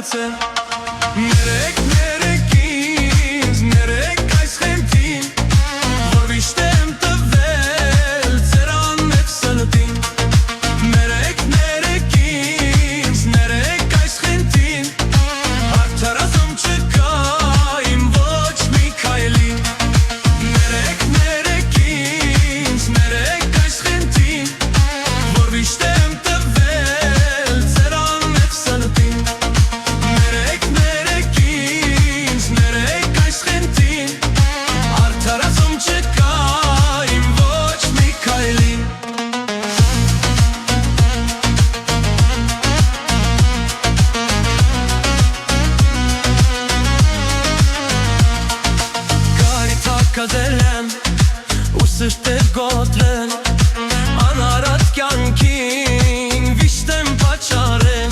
դարձել Ներեք, ներեք ինձ, ներեք այս խենթին Որ վիշտ եմ տվել ձեր անմեղ սրտին Ներեք, ներեք ինձ, ներեք այս խենթին Արդարացում չկա իմ ոչ մի քայլին Ներեք, ներեք ինձ, ներեք այս խենթին Որ վիշտ եմ տվել ձեր անմեղ սրտին Ներեք, ներեք ինձ, ներեք այս խենթին Արդարացում չկա իմ ոչ մի քայլին Կարի թակադել եմ ու սրտեր գոթել Անարատ կյանքին վիշտ եմ պատճառել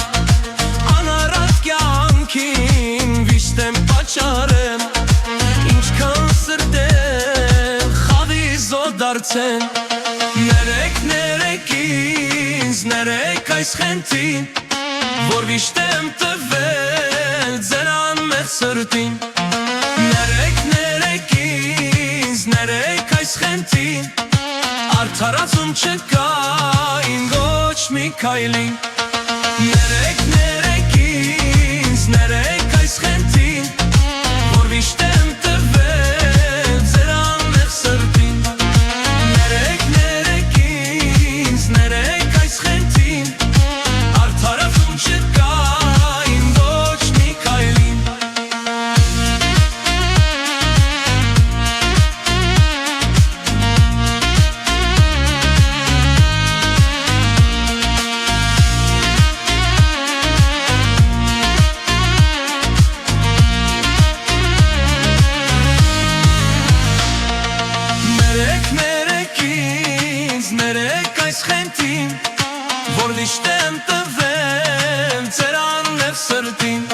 Անարատ կյանքին վիշտ եմ պատճառել Ինչքան սրտեր խավի զոհ դարձել Ներեք, ներեք ինձ, ներեք այս խենթին Որ վիշտ եմ տվել ձեր անմեղ սրտին Ներեք, ներեք ինձ, ներեք այս խենթին Արդարացում չկա իմ ոչ մի քայլին Ներեք, ներեք ինձ, ներեք այս խենթին Որ վիշտ եմ տվել ձեր անմեղ սրտին Ներեք, ներեք ինձ, ներեք այս խենթին Արդարացում չկա իմ ոչ մի քայլին Ներեք, ներեք ինձ, ներեք այս խենթին Որ վիշտ եմ տվել ձեր անմեղ սրտին